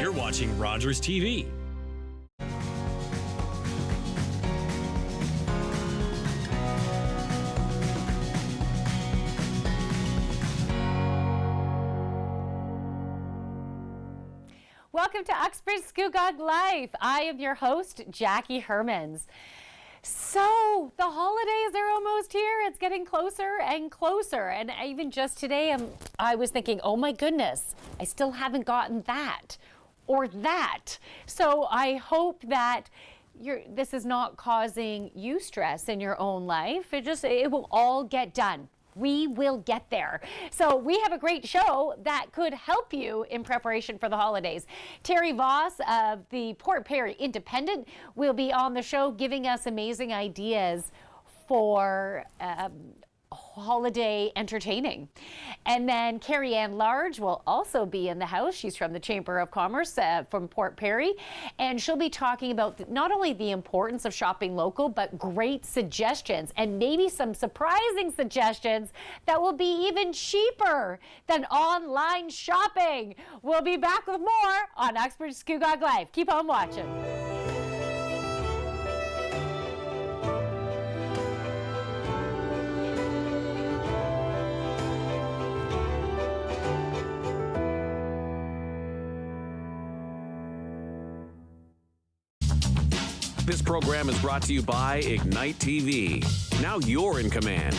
You're watching Rogers TV. Welcome to Uxbridge Scugog Life. I am your host, Jackie Hermans. So the holidays are almost here. It's getting closer and closer. And even just today, I was thinking, oh my goodness, I still haven't gotten that or that. So I hope that this is not causing you stress in your own life. It will all get done. We will get there. So we have a great show that could help you in preparation for the holidays. Terry Voss of the Port Perry Independent will be on the show giving us amazing ideas for holiday entertaining. And then Carrie Ann Large will also be in the house. She's from the Chamber of Commerce from Port Perry, and she'll be talking about not only the importance of shopping local, but great suggestions and maybe some surprising suggestions that will be even cheaper than online shopping. We'll be back with more on Uxbridge Scugog Life. Keep on watching. This program is brought to you by Ignite TV. Now you're in command.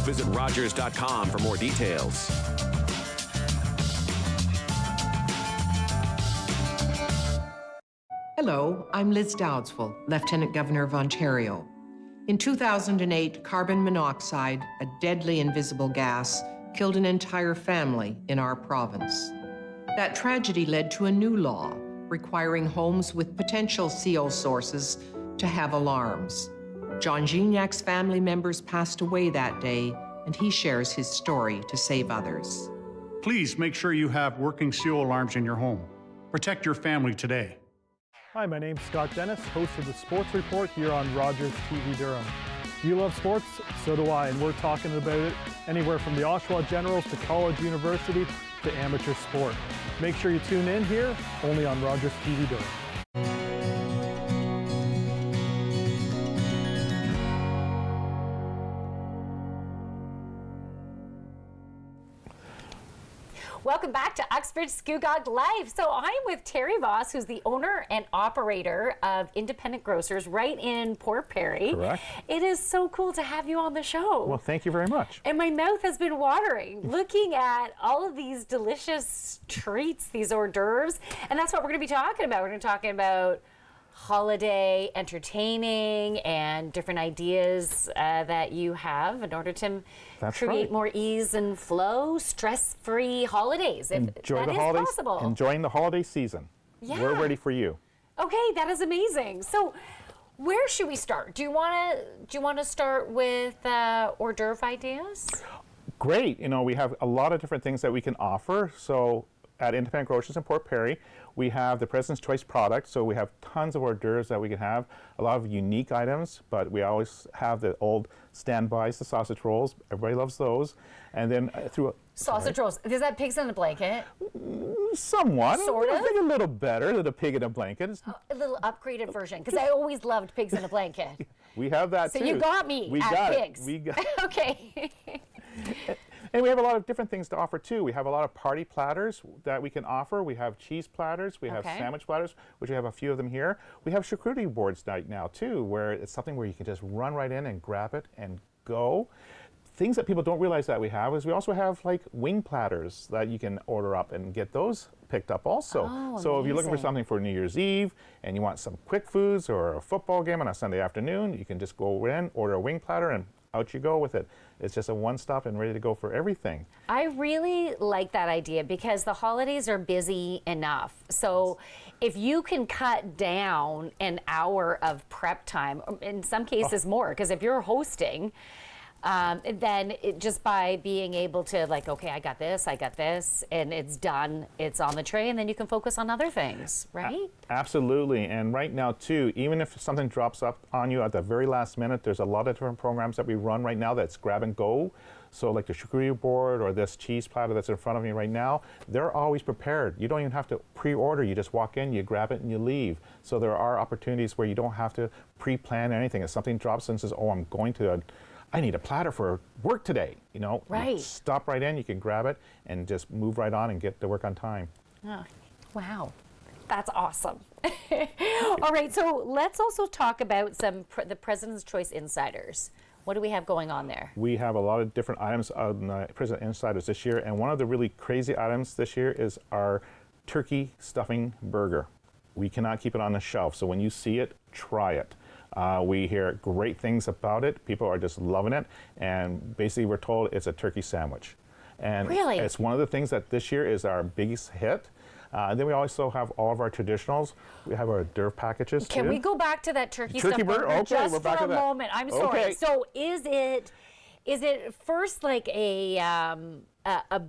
Visit Rogers.com for more details. Hello, I'm Liz Dowdswell, Lieutenant Governor of Ontario. In 2008, carbon monoxide, a deadly invisible gas, killed an entire family in our province. That tragedy led to a new law requiring homes with potential CO sources to have alarms. John Gignac's family members passed away that day, and he shares his story to save others. Please make sure you have working CO alarms in your home. Protect your family today. Hi, my name's Scott Dennis, host of the Sports Report here on Rogers TV Durham. Do you love sports? So do I, and we're talking about it anywhere from the Oshawa Generals to college, university to amateur sport. Make sure you tune in here, only on Rogers TV Durham. Welcome back to Uxbridge Scugog Life. So I'm with Terry Voss, who's the owner and operator of Independent Grocers right in Port Perry. Correct. It is so cool to have you on the show. Well, thank you very much. And my mouth has been watering looking at all of these delicious treats, these hors d'oeuvres. And that's what we're going to be talking about. We're going to be talking about holiday entertaining and different ideas that you have in order to create more ease and flow, stress-free holidays. If Enjoy that the is holidays, possible. Enjoying the holiday season. Yeah. We're ready for you. Okay, that is amazing. So where should we start? Do you want to start with hors d'oeuvre ideas? Great. You know, we have a lot of different things that we can offer. So at Independent Grocers in Port Perry, we have the President's Choice product, so we have tons of hors d'oeuvres that we can have, a lot of unique items, but we always have the old standbys, the sausage rolls. Everybody loves those. And then Sausage rolls. Is that pigs in a blanket? Somewhat. Sort of? I think a little better than a pig in a blanket. A little upgraded version, because I always loved pigs in a blanket. We have that So too. you got me we at got pigs. It. We got Okay. And we have a lot of different things to offer too. We have a lot of party platters that we can offer. We have cheese platters. We have sandwich platters, which we have a few of them here. We have charcuterie boards right now too, where it's something where you can just run right in and grab it and go. Things that people don't realize that we have is we also have like wing platters that you can order up and get those picked up also. So if you're looking for something for New Year's Eve and you want some quick foods or a football game on a Sunday afternoon, you can just go in, order a wing platter, and out you go with it. It's just a one-stop and ready to go for everything. I really like that idea because the holidays are busy enough. So if you can cut down an hour of prep time, in some cases more, because if you're hosting, then just by being able to like, okay, I got this, and it's done, it's on the tray, and then you can focus on other things, right? Absolutely, and right now too, even if something drops up on you at the very last minute, there's a lot of different programs that we run right now that's grab and go. So like the charcuterie board or this cheese platter that's in front of me right now, they're always prepared. You don't even have to pre-order. You just walk in, you grab it, and you leave. So there are opportunities where you don't have to pre-plan anything. If something drops in and says, oh, I need a platter for work today, Right. You stop right in, you can grab it, and just move right on and get to work on time. Oh, wow. That's awesome. All right, so let's also talk about the President's Choice Insiders. What do we have going on there? We have a lot of different items on President Insiders this year, and one of the really crazy items this year is our turkey stuffing burger. We cannot keep it on the shelf, so when you see it, try it. We hear great things about it. People are just loving it, and basically we're told it's a turkey sandwich. And really? It's one of the things that this year is our biggest hit. And then we also have all of our traditionals. We have our d'oeuvre packages too. Can we go back to that turkey stuffing burger Okay, just we're back for a to that. moment? I'm sorry. Okay. So is it first like a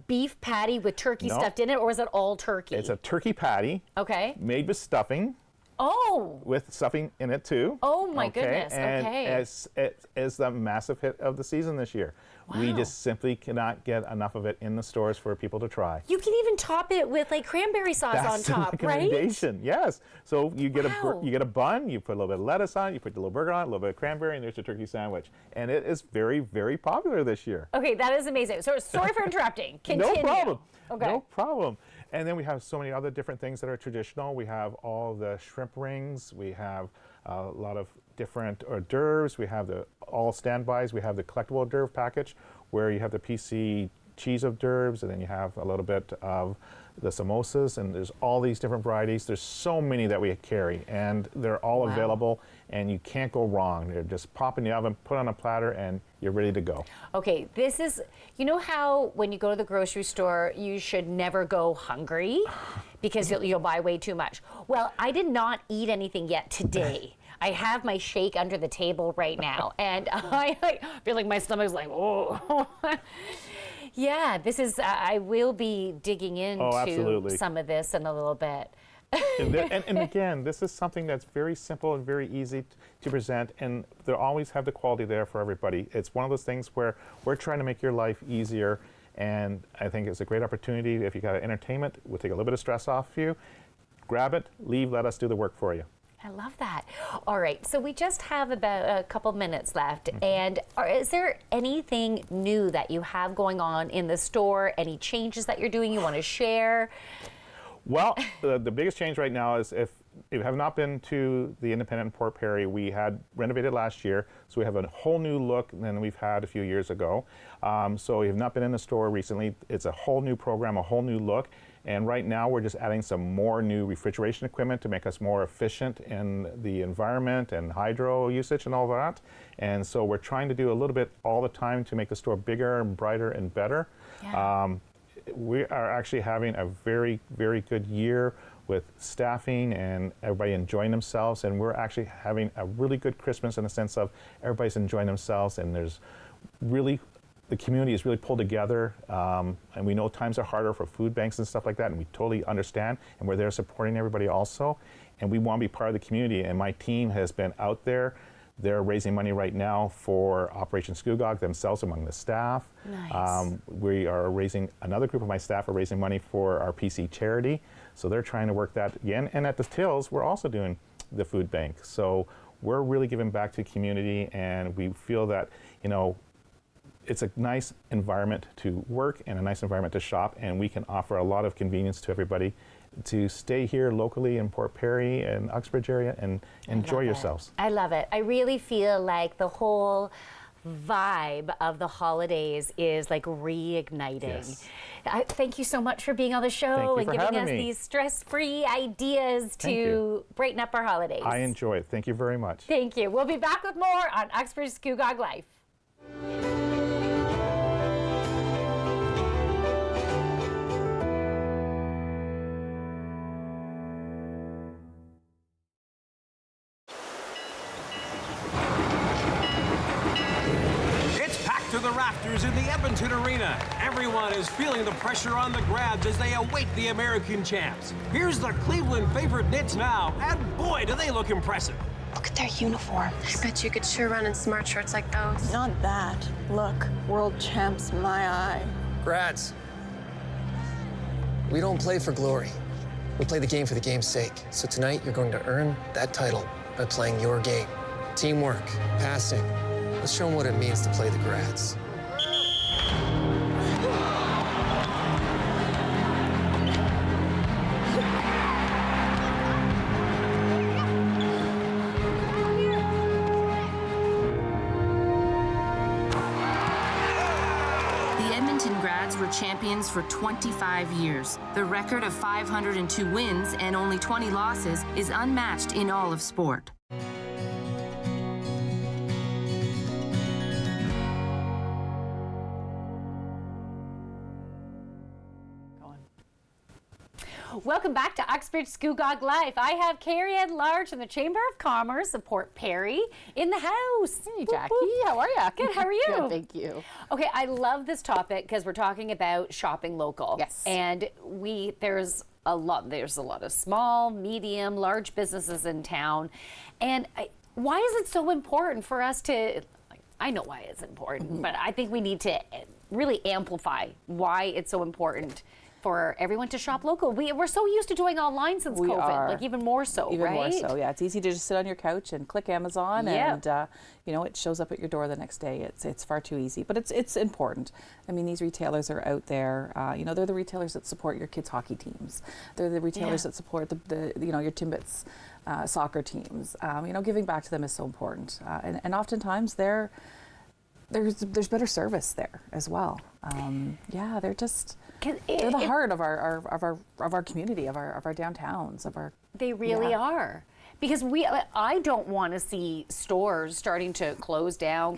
beef patty with turkey stuffed in it, or is it all turkey? It's a turkey patty. Okay. Made with stuffing. Oh. With stuffing in it too. Oh my goodness. And okay. it is the massive hit of the season this year. Wow. We just simply cannot get enough of it in the stores for people to try. You can even top it with like cranberry sauce on top, the right? recommendation. Yes. So you get Wow. you get a bun, you put a little bit of lettuce on it, you put a little burger on it, a little bit of cranberry, and there's your turkey sandwich. And it is very, very popular this year. Okay, that is amazing. So sorry for interrupting. Continue. No problem. Okay. No problem. And then we have so many other different things that are traditional. We have all the shrimp rings. We have a lot of different hors d'oeuvres. We have all standbys. We have the collectible hors d'oeuvre package where you have the PC cheese hors d'oeuvres, and then you have a little bit of the samosas, and there's all these different varieties. There's so many that we carry, and they're all available, and you can't go wrong. They're just pop in the oven, put on a platter, and you're ready to go. Okay, this is, you know how when you go to the grocery store, you should never go hungry because you'll buy way too much. Well, I did not eat anything yet today. I have my shake under the table right now, and I feel like my stomach's like, oh. Yeah, this is, I will be digging into some of this in a little bit. and again, this is something that's very simple and very easy to present, and they'll always have the quality there for everybody. It's one of those things where we're trying to make your life easier, and I think it's a great opportunity. If you got entertainment, we'll take a little bit of stress off of you. Grab it, leave, let us do the work for you. I love that. All right, so we just have about a couple minutes left, and is there anything new that you have going on in the store? Any changes that you're doing you want to share? Well, the biggest change right now is if you have not been to the Independent in Port Perry, we had renovated last year, so we have a whole new look than we've had a few years ago. So if you've not been in the store recently, it's a whole new program, a whole new look. And right now we're just adding some more new refrigeration equipment to make us more efficient in the environment and hydro usage and all that. And so we're trying to do a little bit all the time to make the store bigger and brighter and better. Yeah. We are actually having a very, very good year with staffing and everybody enjoying themselves. And we're actually having a really good Christmas in the sense of everybody's enjoying themselves, and there's really the community is really pulled together, and we know times are harder for food banks and stuff like that, and we totally understand, and we're there supporting everybody also, and we want to be part of the community, and my team has been out there. They're raising money right now for Operation Scugog themselves among the staff. Nice. We are raising, another group of my staff are raising money for our PC charity, so they're trying to work that again, and at the tills, we're also doing the food bank, so we're really giving back to the community, and we feel that, it's a nice environment to work and a nice environment to shop, and we can offer a lot of convenience to everybody to stay here locally in Port Perry and Uxbridge area and enjoy yourselves. I love it. I really feel like the whole vibe of the holidays is like reigniting. Yes. Thank you so much for being on the show and giving us these stress-free ideas to brighten up our holidays. I enjoy it. Thank you very much. Thank you. We'll be back with more on Uxbridge Scugog Life. To the rafters in the Edmonton Arena. Everyone is feeling the pressure on the Grabs as they await the American champs. Here's the Cleveland favorite Knits now, and boy, do they look impressive. Look at their uniforms. I bet you could sure run in smart shorts like those. Not that. Look, world champs in my eye. Grads, we don't play for glory. We play the game for the game's sake. So tonight, you're going to earn that title by playing your game. Teamwork, passing. Let's show them what it means to play the Grads. Were champions for 25 years. The record of 502 wins and only 20 losses is unmatched in all of sport. Welcome back to Uxbridge Scugog Life. I have Carrie Ann Large from the Chamber of Commerce of Port Perry in the house. Hey, Jackie. How are you? Good. How are you? Good, thank you. Okay, I love this topic because we're talking about shopping local. Yes. And there's a lot of small, medium, large businesses in town. And why is it so important for us to? I know why it's important, but I think we need to really amplify why it's so important for everyone to shop local. We're so used to doing online since COVID, like even more so, even right? More so, yeah. It's easy to just sit on your couch and click Amazon, and it shows up at your door the next day. It's far too easy, but it's important. I mean, these retailers are out there. They're the retailers that support your kids' hockey teams. They're the retailers that support the your Timbits soccer teams. Giving back to them is so important, and oftentimes there's better service there as well. They're just. They're the heart of our community, of our downtowns, of our. They really are, because I don't want to see stores starting to close down,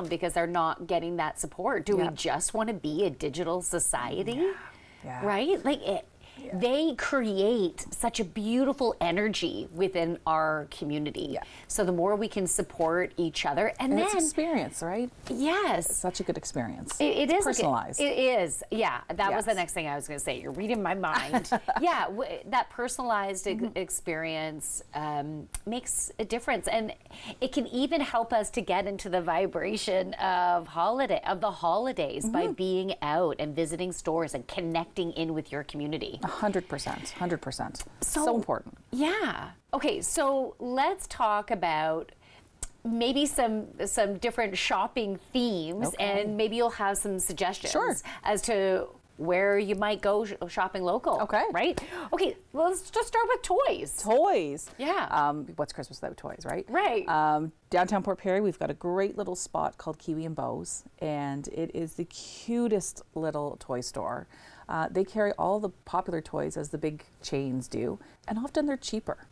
because they're not getting that support. Do we just want to be a digital society? Yeah. Right? They create such a beautiful energy within our community. Yeah. So the more we can support each other, and then it's experience, right? Yes, it's such a good experience. It is personalized. It is. Yeah, that was the next thing I was going to say. You're reading my mind. That personalized experience makes a difference, and it can even help us to get into the vibration of the holidays by being out and visiting stores and connecting in with your community. 100%. So important. Yeah. Okay, so let's talk about maybe some different shopping themes, and maybe you'll have some suggestions as to where you might go shopping local. Okay. Right? Okay, let's just start with toys. Toys. Yeah. What's Christmas without toys, right? Right. Downtown Port Perry, we've got a great little spot called Kiwi and Bows, and it is the cutest little toy store. They carry all the popular toys as the big chains do, and often they're cheaper.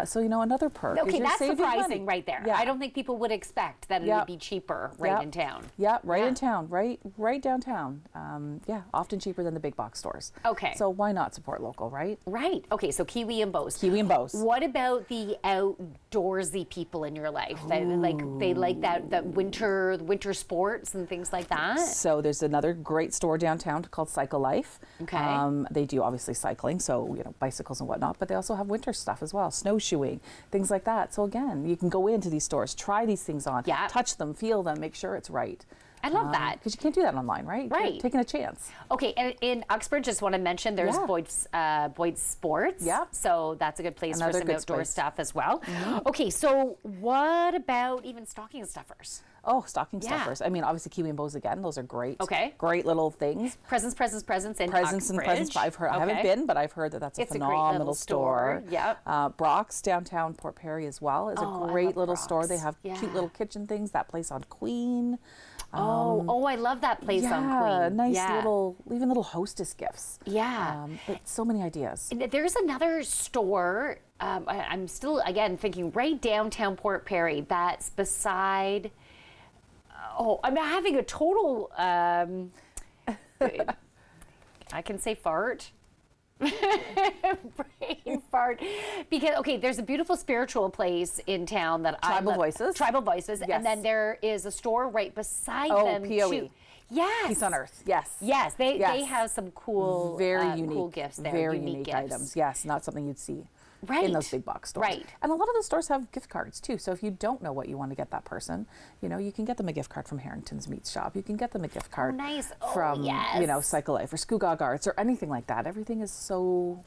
So, another perk. Okay, that's surprising money. right there. Yeah. I don't think people would expect that it would be cheaper in town. Yeah, in town, right downtown. Often cheaper than the big box stores. Okay. So why not support local, right? Right. Okay, so Kiwi and Bows. Kiwi and Bows. What about the outdoorsy people in your life? They like that winter sports and things like that? So there's another great store downtown called Cycle Life. Okay. They do obviously cycling, so bicycles and whatnot, but they also have winter stuff as well. Snowshoeing, things like that. So again, you can go into these stores, try these things on, touch them, feel them, make sure it's right. I love that. Because you can't do that online, right? Right. You're taking a chance. Okay, and in Uxbridge, just want to mention there's Boyd's Sports. Yeah. So that's a good place for some outdoor stuff as well. Mm-hmm. Okay, so what about even stocking stuffers? Oh, stocking stuffers. I mean, obviously Kiwi and Bows again. Those are great. Okay. Great little things. Presents in Uxbridge. I've heard. I haven't been, but I've heard that that's a phenomenal store. Yep. Brock's downtown Port Perry as well is a great little store. They have cute little kitchen things. That place on Queen. I love that place on Queen. Nice little, even little hostess gifts. Yeah. But so many ideas. There's another store. I'm still again thinking right downtown Port Perry. That's beside. I'm having a total. I can say fart. Brain fart. Because there's a beautiful spiritual place in town that Tribal Voices. Tribal Voices, yes. And then there is a store right beside them. POE. Yes. Peace on Earth. Yes. Yes, they have some cool, very unique, cool gifts there. Very unique gifts. items. Yes, not something you'd see right. in those big box stores. Right. And a lot of the stores have gift cards too. So if you don't know what you want to get that person, you know, you can get them a gift card from Harrington's Meat Shop. You can get them a gift card from, you know, Cycle Life or Scugog Arts or anything like that. Everything is so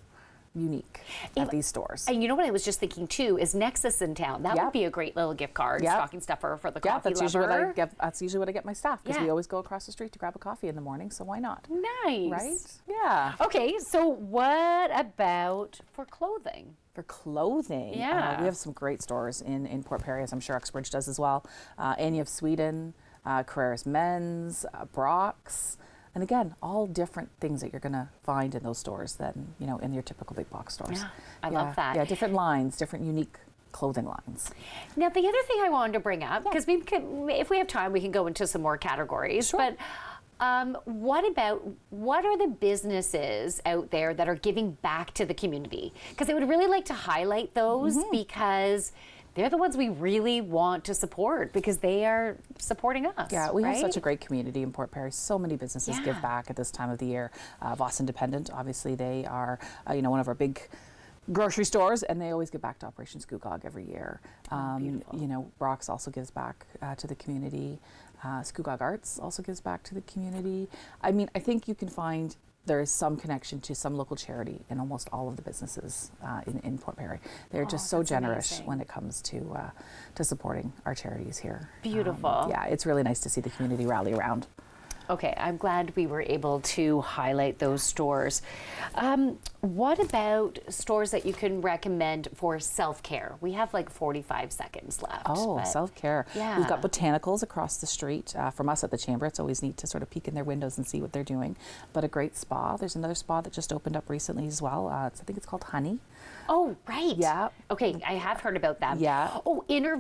unique at these stores. And you know what I was just thinking too is Nexus in town. That would be a great little gift card, stocking stuffer for the coffee that's lover. Usually what I get, that's usually what I get my staff because we always go across the street to grab a coffee in the morning, so why not? Nice. Right? Yeah. Okay, so what about for clothing? For clothing, we have some great stores in Port Perry, as I'm sure Uxbridge does as well. Annie of Sweden, Carreras Men's, Brock's. And again, all different things that you're going to find in those stores than, you know, in your typical big box stores. Yeah, I love that. Yeah, different lines, different unique clothing lines. Now, the other thing I wanted to bring up, because we can, if we have time, we can go into some more categories. Sure. But what are the businesses out there that are giving back to the community? Because I would really like to highlight those because they're the ones we really want to support because they are supporting us. Yeah, we have such a great community in Port Perry. So many businesses give back at this time of the year. Voss Independent, obviously, they are you know, one of our big grocery stores, and they always give back to Operation Scugog every year. You know, Brock's also gives back to the community. Scugog Arts also gives back to the community. I mean, I think you can find there is some connection to some local charity in almost all of the businesses in Port Perry. They're just so generous when it comes to supporting our charities here. Beautiful. Yeah, it's really nice to see the community rally around. Okay, I'm glad we were able to highlight those stores. What about stores that you can recommend for self-care? We have like 45 seconds left. Oh, self-care. Yeah. We've got botanicals across the street from us at the Chamber. It's always neat to sort of peek in their windows and see what they're doing. But a great spa. There's another spa that just opened up recently as well. I think it's called Honey. Oh, right. Yeah. Okay, I have heard about that. Yeah. Oh, Inner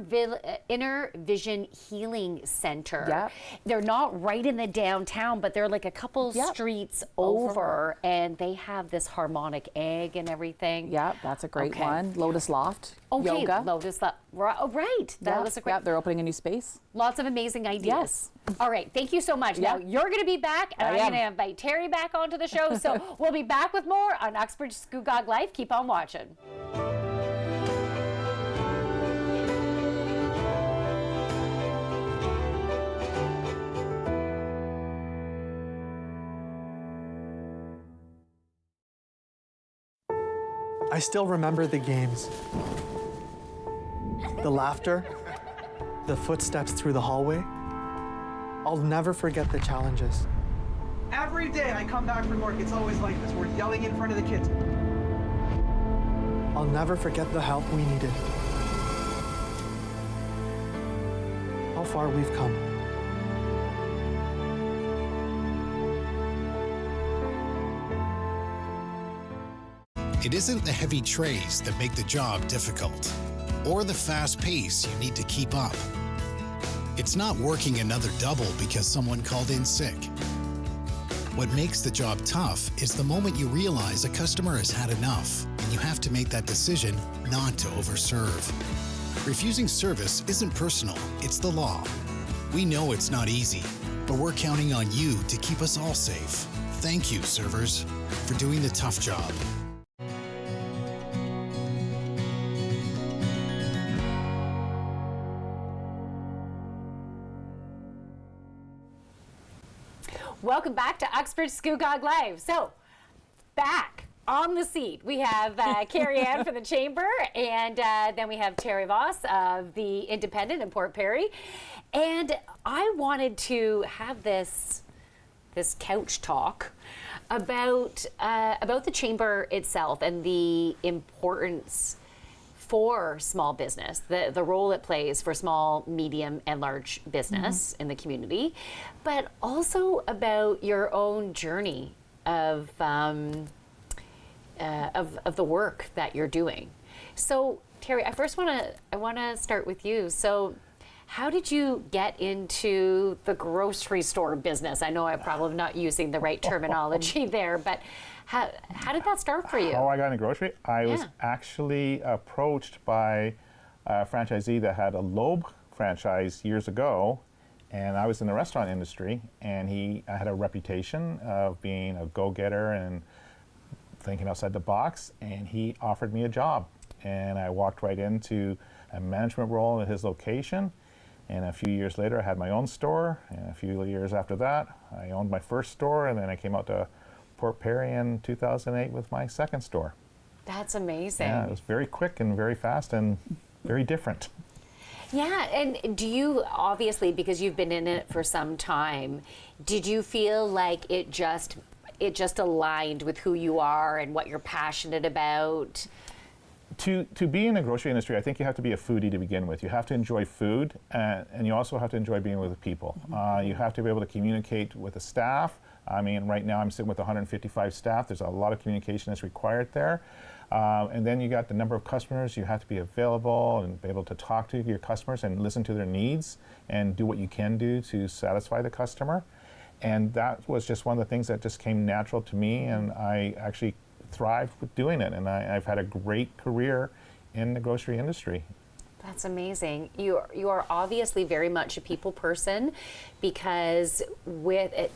Vision Healing Center. Yeah. They're not right in the downtown, but they're like a couple streets over, and they have this harmonic egg and everything. Yeah, that's a great one. Lotus Loft. Yoga. Lotus Loft. Oh, right. That was a great. Yeah, they're opening a new space. Lots of amazing ideas. Yes. All right, thank you so much. Now, you're going to be back, and I'm going to invite Terry back onto the show. So we'll be back with more on Uxbridge Scugog Life. Keep on watching. I still remember the games. The laughter, the footsteps through the hallway. I'll never forget the challenges. Every day I come back from work, it's always like this. We're yelling in front of the kids. I'll never forget the help we needed. How far we've come. It isn't the heavy trays that make the job difficult, or the fast pace you need to keep up. It's not working another double because someone called in sick. What makes the job tough is the moment you realize a customer has had enough, and you have to make that decision not to overserve. Refusing service isn't personal, it's the law. We know it's not easy, but we're counting on you to keep us all safe. Thank you, servers, for doing the tough job. Welcome back to Uxbridge Scugog Live. So, back on the seat, we have Carrie Ann from the Chamber, and then we have Terry Voss of the Independent in Port Perry. And I wanted to have this couch talk about the Chamber itself and the importance for small business, the role it plays for small, medium, and large business in the community, but also about your own journey of the work that you're doing. So, Terry, I want to start with you. So, how did you get into the grocery store business? I know I'm probably not using the right terminology there, but how did that start for you? How I got into grocery? I was actually approached by a franchisee that had a Loeb franchise years ago, And I was in the restaurant industry, and I had a reputation of being a go-getter and thinking outside the box, and he offered me a job. And I walked right into a management role at his location, and a few years later I had my own store, and a few years after that I owned my first store, and then I came out to Port Perry in 2008 with my second store. That's amazing. Yeah, it was very quick and very fast and very different. Yeah, and do you, obviously, because you've been in it for some time, did you feel like it just aligned with who you are and what you're passionate about? To be in the grocery industry, I think you have to be a foodie to begin with. You have to enjoy food, and you also have to enjoy being with the people. You have to be able to communicate with the staff. I mean, right now I'm sitting with 155 staff. There's a lot of communication that's required there. And then you got the number of customers. You have to be available and be able to talk to your customers and listen to their needs and do what you can do to satisfy the customer. And that was just one of the things that just came natural to me, and I actually thrived with doing it. And I've had a great career in the grocery industry. That's amazing. You are obviously very much a people person, because with it,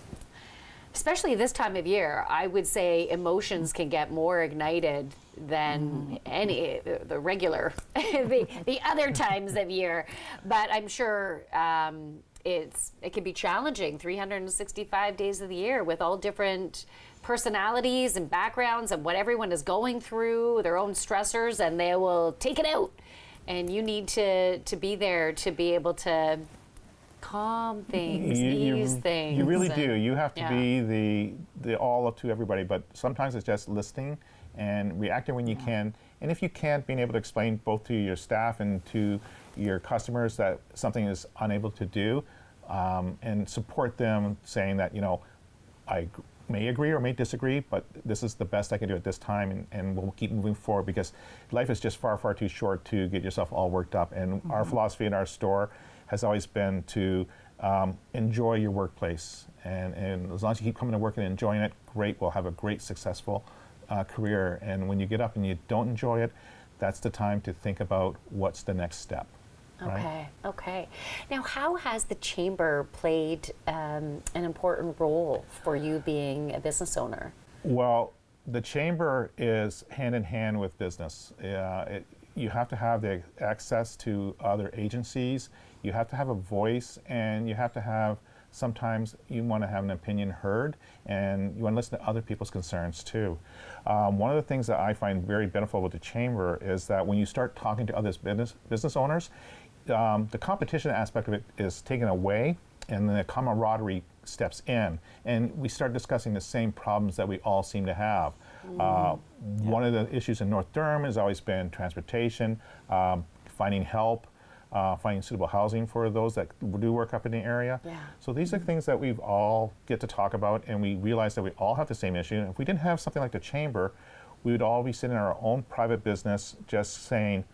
especially this time of year, I would say emotions can get more ignited than the regular, the other times of year. But I'm sure it can be challenging 365 days of the year with all different personalities and backgrounds and what everyone is going through, their own stressors, and they will take it out. And you need to be there to be able to calm things, ease things. You really do. You have to be the all to everybody, but sometimes it's just listening and reacting when you can. And if you can't, being able to explain both to your staff and to your customers that something is unable to do, and support them, saying that, I may agree or may disagree, but this is the best I can do at this time, and we'll keep moving forward, because life is just far, far too short to get yourself all worked up. And our philosophy in our store has always been to enjoy your workplace. And as long as you keep coming to work and enjoying it, great, we'll have a great, successful career. And when you get up and you don't enjoy it, that's the time to think about what's the next step. Right? Okay. Now, how has the Chamber played an important role for you being a business owner? Well, the Chamber is hand in hand with business. You have to have the access to other agencies, you have to have a voice, and you have to have, sometimes you want to have an opinion heard, and you want to listen to other people's concerns too. One of the things that I find very beneficial with the Chamber is that when you start talking to other business owners, the competition aspect of it is taken away, and the camaraderie steps in, and we start discussing the same problems that we all seem to have. One of the issues in North Durham has always been transportation, finding help, finding suitable housing for those that do work up in the area. So these are things that we've all get to talk about, and we realize that we all have the same issue. And if we didn't have something like the Chamber, we would all be sitting in our own private business just saying,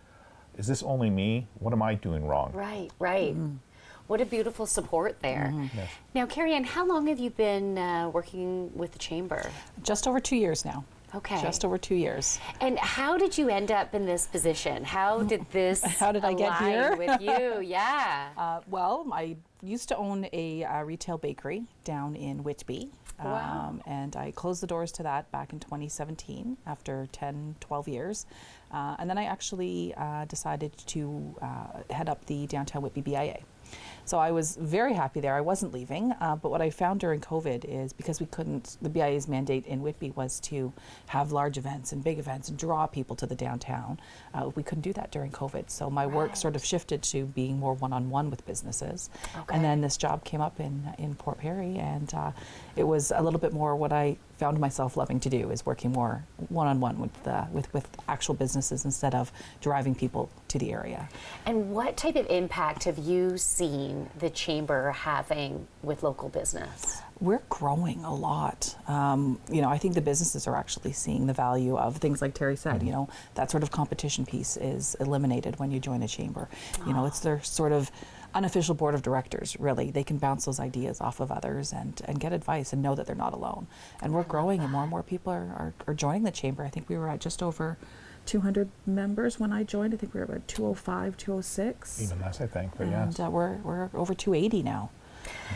is this only me? What am I doing wrong? Right. What a beautiful support there. Yes. Now, Carrie Ann, how long have you been working with the Chamber? Just over 2 years now. Okay. Just over 2 years. And how did you end up in this position? How did this How did I get here? with you? Yeah. Well, I used to own a retail bakery down in Whitby. Wow. And I closed the doors to that back in 2017 after 10, 12 years. And then I actually decided to head up the downtown Whitby BIA. So I was very happy there. I wasn't leaving, but what I found during COVID is because we couldn't, the BIA's mandate in Whitby was to have large events and big events and draw people to the downtown. We couldn't do that during COVID. So my work sort of shifted to being more one-on-one with businesses. And then this job came up in Port Perry, and it was a little bit more what I found myself loving to do, is working more one-on-one with actual businesses instead of driving people to the area. And what type of impact have you seen the Chamber having with local business? We're growing a lot. I think the businesses are actually seeing the value of things like Terry said. That sort of competition piece is eliminated when you join a chamber. It's their sort of unofficial board of directors, really. They can bounce those ideas off of others and get advice and know that they're not alone. And we're growing, and more people are joining the Chamber. I think we were at just over 200 members when I joined. I think we were about 205, 206. Even less, I think, but and yes. We're over 280 now.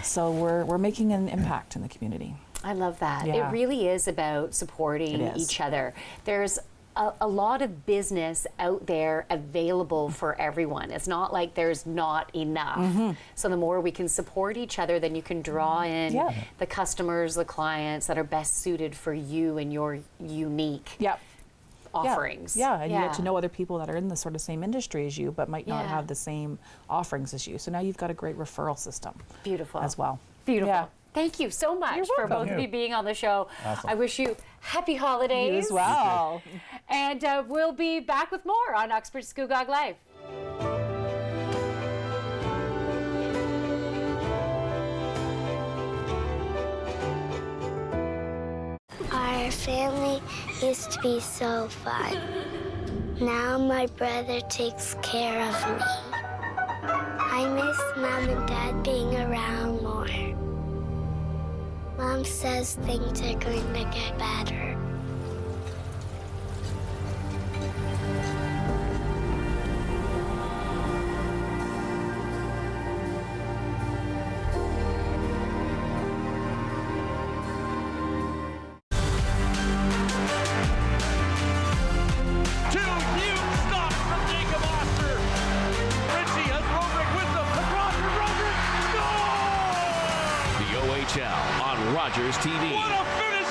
So we're making an impact in the community. I love that. Yeah. It really is about supporting each other. There's a lot of business out there available for everyone. It's not like there's not enough. So the more we can support each other, then you can draw in the customers, the clients that are best suited for you and your unique offerings. Yeah, and you get to know other people that are in the sort of same industry as you, but might not have the same offerings as you. So now you've got a great referral system. Beautiful. As well. Beautiful. Yeah. Thank you so much for both of you being on the show. Awesome. I wish you happy holidays. You as well. And we'll be back with more on Uxbridge Scugog Life. Our family used to be so fun. Now my brother takes care of me. I miss Mom and Dad being around more. Mom says things are going to get better. on Rogers TV. What a finish!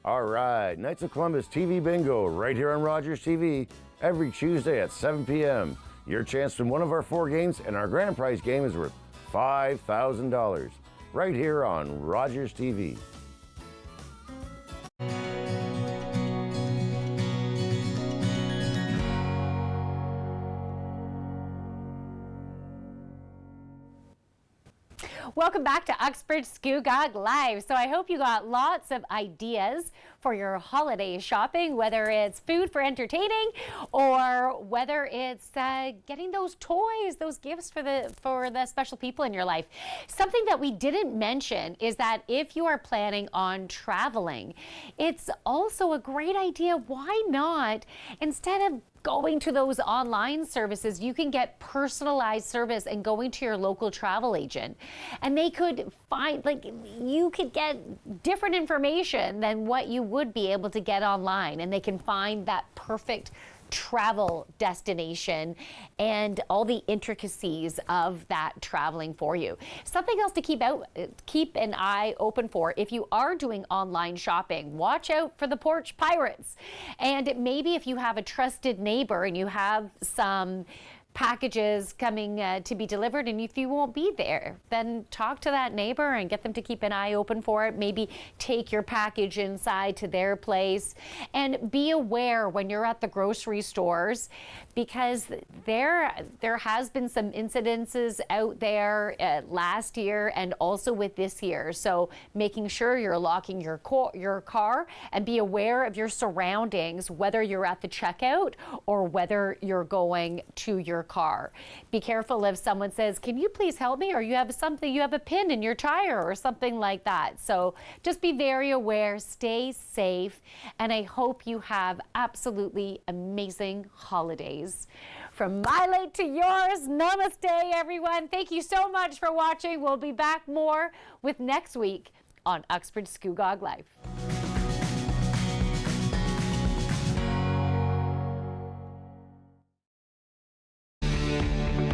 All right, Knights of Columbus TV Bingo right here on Rogers TV every Tuesday at 7 p.m. Your chance to win one of our 4 games, and our grand prize game is worth $5,000 right here on Rogers TV. Welcome back to Uxbridge Scugog Live. So I hope you got lots of ideas for your holiday shopping, whether it's food for entertaining or whether it's getting those toys, those gifts for the special people in your life. Something that we didn't mention is that if you are planning on traveling, it's also a great idea. Why not, instead of going to those online services, you can get personalized service and going to your local travel agent. And they could find, like, you could get different information than what you would be able to get online. And they can find that perfect travel destination and all the intricacies of that traveling for you. Something else to keep an eye open for if you are doing online shopping. Watch out for the porch pirates. And maybe if you have a trusted neighbor and you have some packages coming to be delivered, and if you won't be there, then talk to that neighbor and get them to keep an eye open for it. Maybe take your package inside to their place, and be aware when you're at the grocery stores, because there has been some incidences out there last year and also with this year. So making sure you're locking your car, and be aware of your surroundings, whether you're at the checkout or whether you're going to your car. Be careful if someone says, "Can you please help me?" or you have a pin in your tire or something like that. So just be very aware, stay safe, and I hope you have absolutely amazing holidays. From my late to yours, namaste everyone. Thank you so much for watching. We'll be back more with next week on Uxbridge Scugog Life.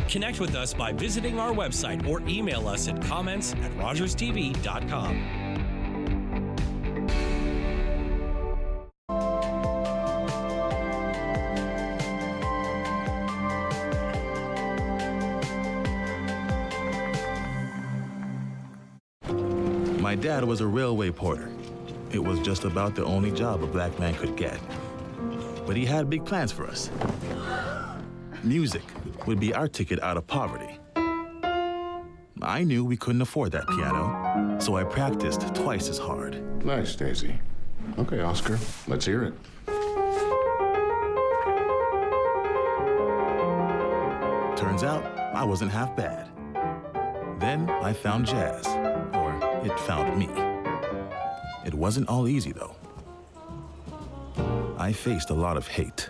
Connect with us by visiting our website or email us at comments@rogerstv.com. My dad was a railway porter. It was just about the only job a black man could get. But he had big plans for us. Music would be our ticket out of poverty. I knew we couldn't afford that piano, so I practiced twice as hard. Nice, Daisy. Okay, Oscar, let's hear it. Turns out I wasn't half bad. Then I found jazz, or it found me. It wasn't all easy, though. I faced a lot of hate.